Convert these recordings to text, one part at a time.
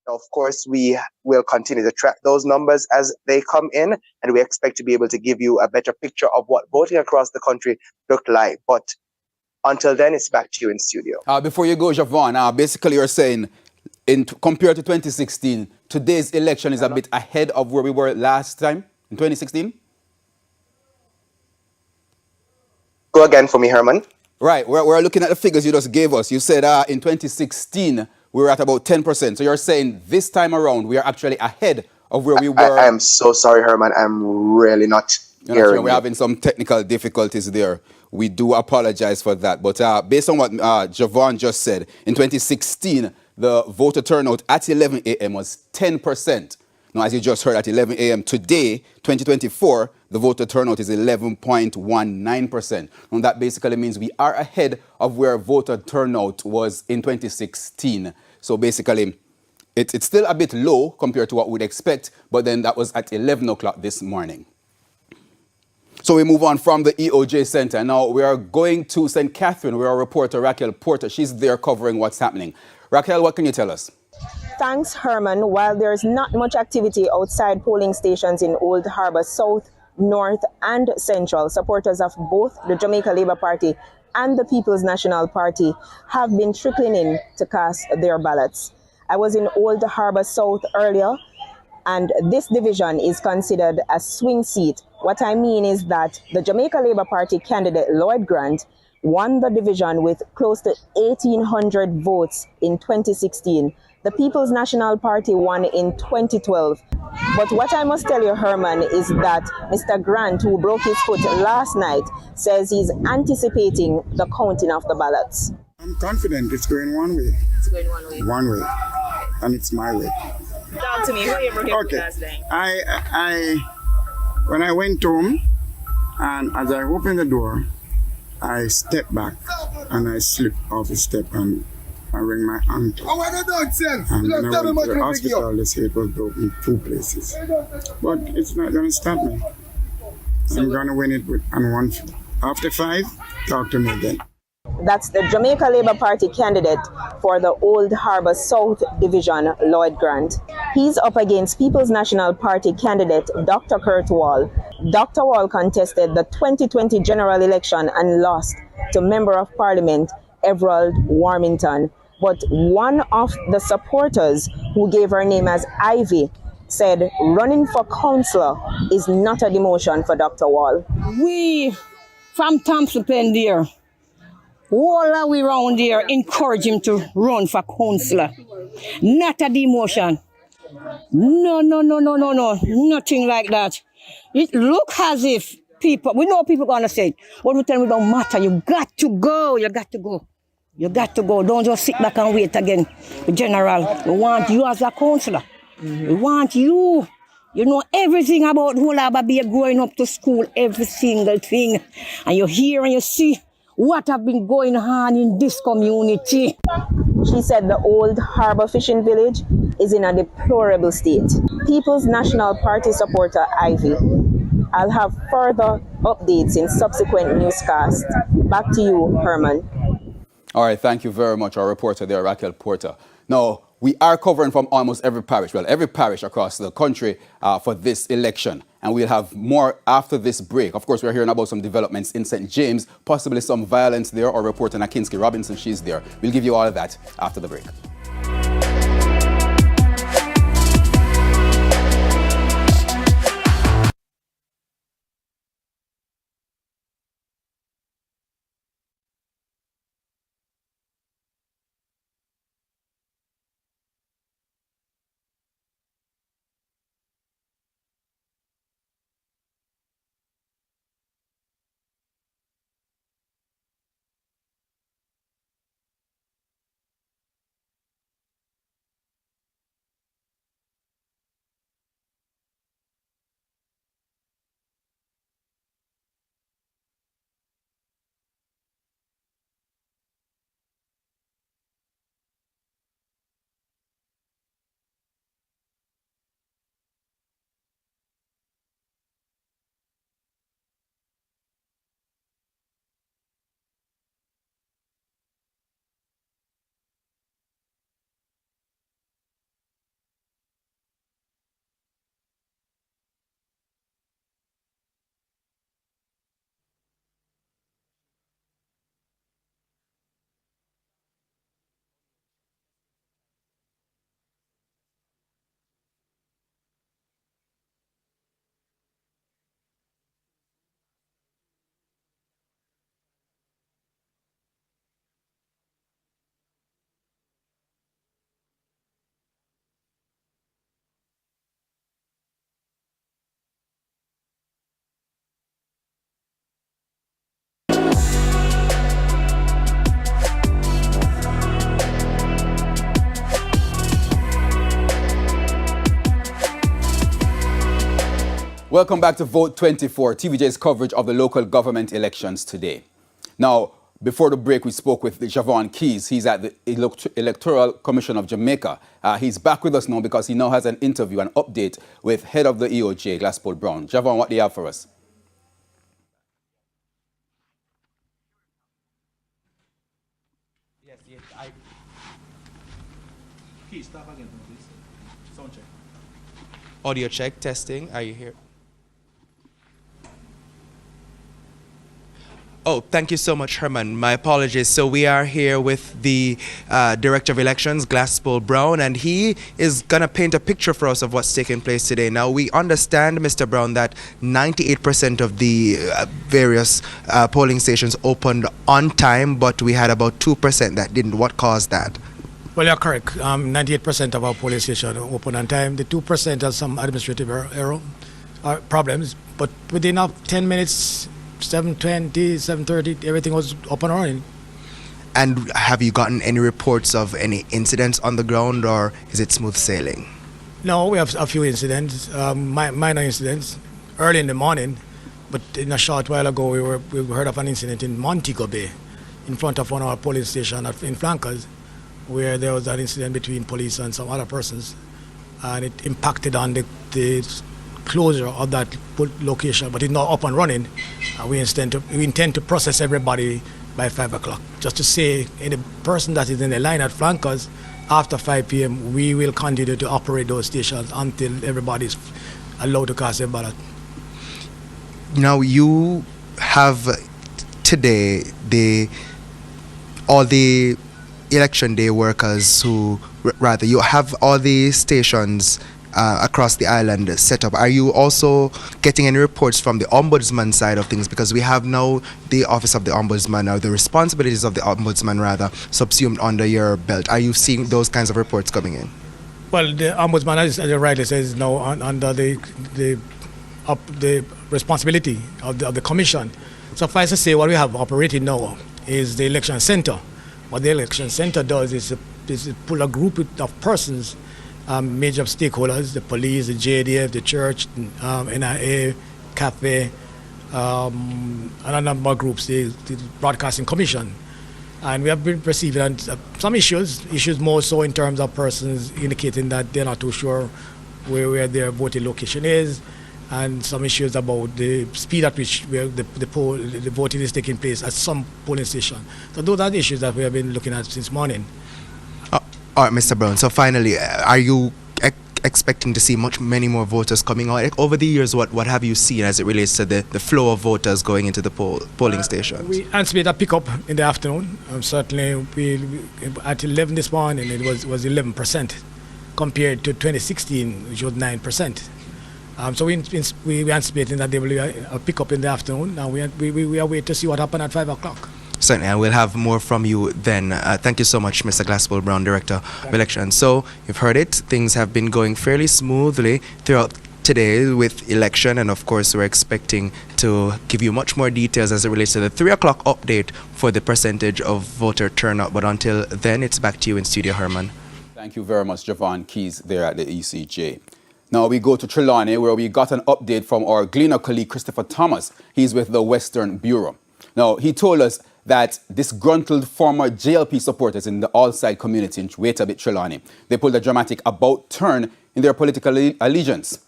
Now, of course, we will continue to track those numbers as they come in, and we expect to be able to give you a better picture of what voting across the country looked like. But until then, it's back to you in studio. Before you go, Javon, basically you're saying, compared to 2016, today's election is a bit ahead of where we were last time in 2016? Go again for me, Herman. Right, we're looking at the figures you just gave us. You said in 2016 we were at about 10%. So you're saying this time around we are actually ahead of where we were. I am so sorry, Herman. I'm really not hearing you. We're having some technical difficulties there. We do apologize for that. But based on what Javon just said, in 2016, the voter turnout at 11 a.m. was 10%. Now, as you just heard, at 11 a.m. today, 2024, the voter turnout is 11.19%. And that basically means we are ahead of where voter turnout was in 2016. So basically, it's still a bit low compared to what we'd expect, but then that was at 11 o'clock this morning. So we move on from the EOJ Center. Now we are going to St. Catherine, where our reporter Raquel Porter, she's there covering what's happening. Raquel, what can you tell us? Thanks, Herman. While there's not much activity outside polling stations in Old Harbour South, North and Central, supporters of both the Jamaica Labour Party and the People's National Party have been trickling in to cast their ballots. I was in Old Harbour South earlier, and this division is considered a swing seat. What I mean is that the Jamaica Labour Party candidate Lloyd Grant won the division with close to 1,800 votes in 2016. The People's National Party won in 2012. But what I must tell you, Herman, is that Mr. Grant, who broke his foot last night, says he's anticipating the counting of the ballots. I'm confident it's going one way. It's going one way? One way. And it's my way. Talk to me. Who you broke your foot last night? When I went home, and as I opened the door, I stepped back and I slipped off the step and I wrung my ankle. And when I went to the hospital, they say it was broken in 2 places. But it's not going to stop me. I'm going to win it on 1 field. After 5, talk to me again. That's the Jamaica Labour Party candidate for the Old Harbour South Division, Lloyd Grant. He's up against People's National Party candidate Dr. Kurt Wall. Dr. Wall contested the 2020 general election and lost to Member of Parliament Everald Warmington. But one of the supporters, who gave her name as Ivy, said running for councillor is not a demotion for Dr. Wall. We from Thompson Pen there, all the way around here, encourage him to run for councillor. Not a demotion. No, nothing like that. It looks as if people, we know people going to say, but we tell them it don't matter. You got to go. You got to go. You got to go. Don't just sit back and wait again. General, we want you as a councillor. We want you. You know everything about Hulaba Bay growing up to school, every single thing. And you hear and you see what have been going on in this community. She said the Old Harbour Fishing Village is in a deplorable state. People's National Party supporter Ivy. I'll have further updates in subsequent newscasts. Back to you, Herman. All right, thank you very much, our reporter there, Raquel Porter. Now, we are covering from almost every parish across the country for this election. And we'll have more after this break. Of course, we're hearing about some developments in St. James, possibly some violence there. Our reporter Nakinsky Robinson, she's there. We'll give you all of that after the break. Welcome back to Vote 24, TVJ's coverage of the local government elections today. Now, before the break, we spoke with Javon Keys. He's at the Electoral Commission of Jamaica. He's back with us now because he now has an interview, an update with head of the EOJ, Glasspool Brown. Javon, what do you have for us? Yes, Keys, start again, please. Sound check. Audio check, testing. Are you here? Oh, thank you so much, Herman. My apologies. So we are here with the Director of Elections, Glasspool Brown, and he is going to paint a picture for us of what's taking place today. Now, we understand, Mr. Brown, that 98% of the various polling stations opened on time, but we had about 2% that didn't. What caused that? Well, you're correct. 98% of our polling stations open on time. The 2% has some administrative error problems, but within 10 minutes, 7:20, 7:30, everything was up and running. And have you gotten any reports of any incidents on the ground, or is it smooth sailing? No, we have a few incidents, minor incidents, early in the morning. But in a short while ago, we heard of an incident in Montego Bay, in front of one of our polling stations in Flankers, where there was an incident between police and some other persons, and it impacted on the closure of that location, but it's not up and running. We intend to process everybody by 5 o'clock. Just to say, any person that is in the line at Flankers after 5 p.m., we will continue to operate those stations until everybody is allowed to cast their ballot. Now, you have today all the election day workers you have all the stations across the island set up. Are you also getting any reports from the Ombudsman side of things? Because we have now the Office of the Ombudsman, or the responsibilities of the Ombudsman rather, subsumed under your belt. Are you seeing those kinds of reports coming in? Well, the Ombudsman, as you rightly says, now under the responsibility of the Commission. Suffice to say, what we have operating now is the election center. What the election center does is pull a group of persons, major stakeholders, the police, the JDF, the church, NIA, CAFE, and a number of groups, the Broadcasting Commission. And we have been receiving some issues more so in terms of persons indicating that they're not too sure where their voting location is, and some issues about the speed at which the voting is taking place at some polling station. So those are the issues that we have been looking at since morning. All right, Mr. Brown. So finally, are you expecting to see many more voters coming out? Over the years, what have you seen as it relates to the flow of voters going into the polling stations? We anticipate a pickup in the afternoon. Certainly, at 11 this morning, it was 11% compared to 2016, which was 9%. So we anticipating that there will be a pickup in the afternoon. Now we are waiting to see what happens at 5 o'clock. Certainly, and we'll have more from you then. Thank you so much, Mr. Glasspool Brown, Director of Elections. So, you've heard it. Things have been going fairly smoothly throughout today with election, and of course, we're expecting to give you much more details as it relates to the 3 o'clock update for the percentage of voter turnout. But until then, it's back to you in studio, Herman. Thank you very much, Javon Keys, there at the ECJ. Now we go to Trelawny, where we got an update from our Gleaner colleague, Christopher Thomas. He's with the Western Bureau. Now, he told us that disgruntled former JLP supporters in the All-Side community in Waitabit, Trelawny, they pulled a dramatic about-turn in their political allegiance.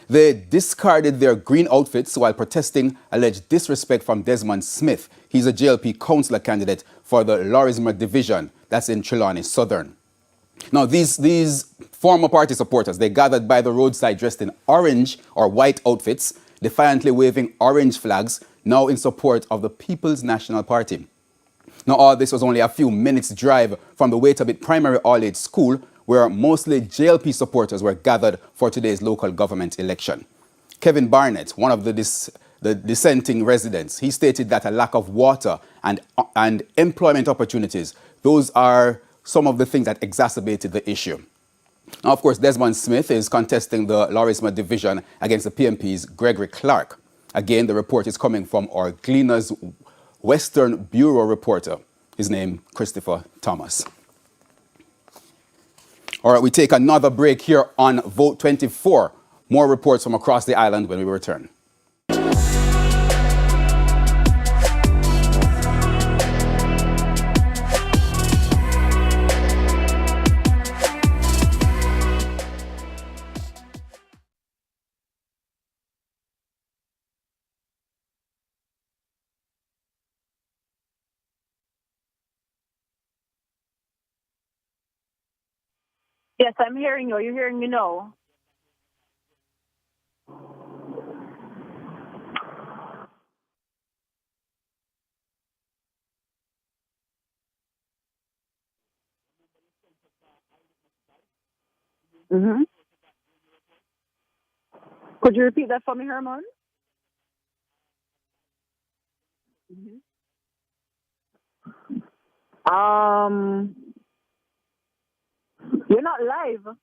They discarded their green outfits while protesting alleged disrespect from Desmond Smith. He's a JLP councillor candidate for the Lawrismer division, that's in Trelawny Southern. Now, these former party supporters, they gathered by the roadside dressed in orange or white outfits, defiantly waving orange flags, now in support of the People's National Party. Now, all this was only a few minutes' drive from the Waitabit Primary All-Age School, where mostly JLP supporters were gathered for today's local government election. Kevin Barnett, one of the dissenting residents, he stated that a lack of water and employment opportunities, those are some of the things that exacerbated the issue. Now, of course, Desmond Smith is contesting the Lawrismer division against the PMP's Gregory Clark. Again, the report is coming from our Gleaner's Western Bureau reporter, his name Christopher Thomas. All right, we take another break here on Vote 24. More reports from across the island when we return. Yes, I'm hearing you. Are you hearing me now? Mm-hmm. Could you repeat that for me, Herman? Mm-hmm. You're not live.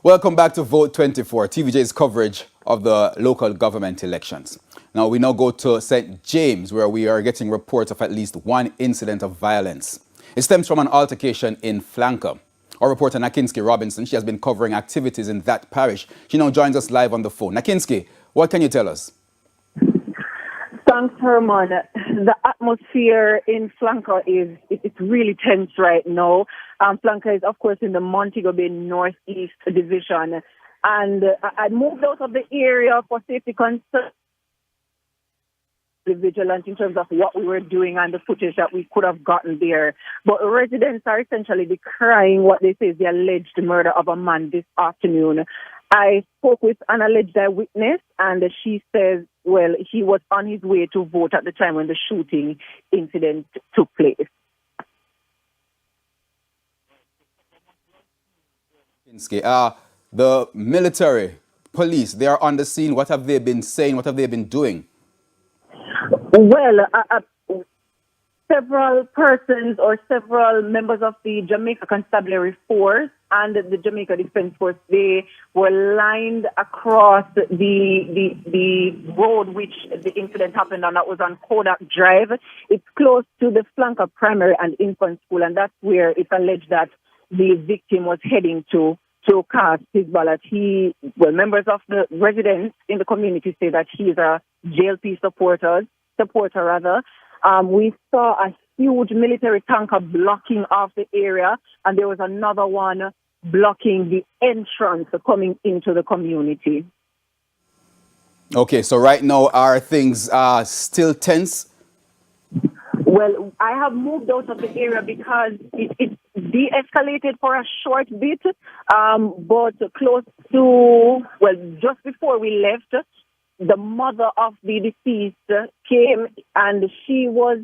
Welcome back to Vote 24, TVJ's coverage of the local government elections. Now we now go to St. James, where we are getting reports of at least one incident of violence. It stems from an altercation in Flanker. Our reporter Nakinski Robinson, she has been covering activities in that parish. She now joins us live on the phone. Nakinski, what can you tell us? Thanks, Herman. The atmosphere in Flanker it's really tense right now. Flanker is, of course, in the Montego Bay Northeast Division. And I moved out of the area for safety concerns, vigilant in terms of what we were doing and the footage that we could have gotten there. But residents are essentially decrying what they say is the alleged murder of a man this afternoon. I spoke with an alleged eyewitness, and she says, well, he was on his way to vote at the time when the shooting incident took place. The military, police, they are on the scene. What have they been saying? What have they been doing? Well, several persons or several members of the Jamaica Constabulary Force and the Jamaica Defense Force, they were lined across the road which the incident happened on. That was on Kodak Drive. It's close to the Flanker Primary and Infant School, and that's where it's alleged that the victim was heading to cast his ballot. Members of the residents in the community say that he is a JLP supporter. We saw a huge military tanker blocking off the area, and there was another one blocking the entrance coming into the community. Okay, so right now, are things still tense? Well, I have moved out of the area because it de-escalated for a short bit, but close to, just before we left, the mother of the deceased came and she was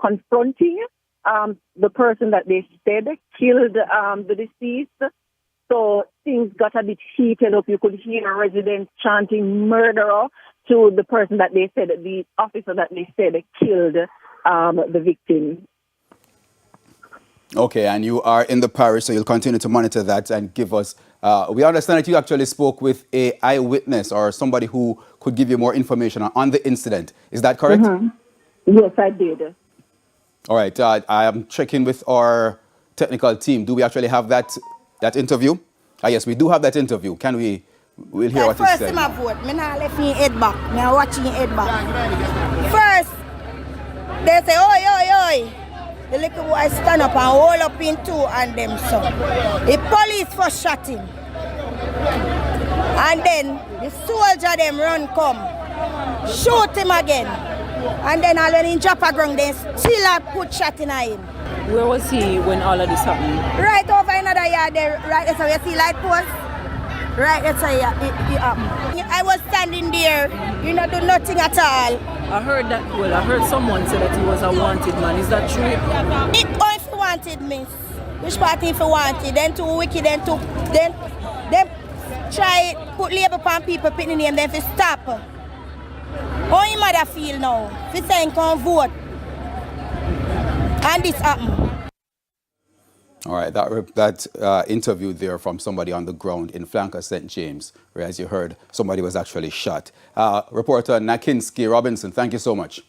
confronting the person that they said killed the deceased. So things got a bit heated up. You could hear residents chanting murderer to the person that they said, the officer that they said killed the victim. Okay, and you are in the parish, so you'll continue to monitor that and give us... we understand that you actually spoke with an eyewitness or somebody who could give you more information on the incident. Is that correct? Mm-hmm. Yes, I did. All right, I am checking with our technical team. Do we actually have that interview? Yes, we do have that interview. We'll hear what he said. First, I vote. I not left him head back. I watching him head back. First, they say, oi, oi, oi. The little boy stand up and hold up in two and them so. The police first shot him. And then the soldier them run come. Shoot him again. And then all when he drop a ground, they still put shot in him. Where was he when all of this happened? Right over another yard there. Right, that's how you see light post. Right, that's how it happened. I was standing there, do nothing at all. I heard someone say that he was a wanted man. Is that true? If he wanted, miss. Which party if he wanted? Then too wicked, then try put label on people picking name them to stop. How your mother feel now? If saying come vote. And this happen. All right, that interview there from somebody on the ground in Flanker, St. James, where, as you heard, somebody was actually shot. Reporter Nakinski Robinson, thank you so much.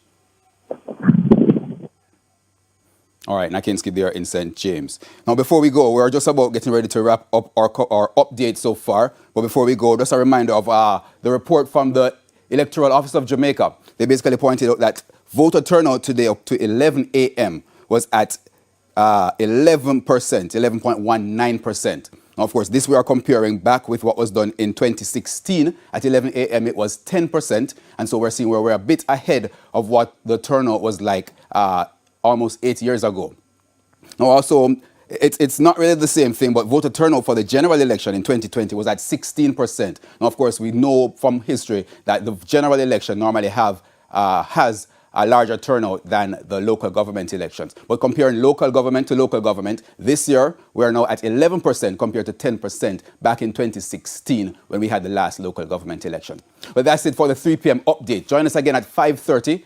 All right, Nakinski there in St. James. Now, before we go, we're just about getting ready to wrap up our update so far. But before we go, just a reminder of the report from the Electoral Office of Jamaica. They basically pointed out that voter turnout today up to 11 a.m. was at 11%, 11.19%. Now, of course, this we are comparing back with what was done in 2016. At 11 a.m., it was 10%. And so we're seeing where we're a bit ahead of what the turnout was like almost 8 years ago. Now, also, it's not really the same thing, but voter turnout for the general election in 2020 was at 16%. Now, of course, we know from history that the general election normally has a larger turnout than the local government elections. But comparing local government to local government, this year we are now at 11% compared to 10% back in 2016 when we had the last local government election. But that's it for the 3 p.m. update. Join us again at 5:30.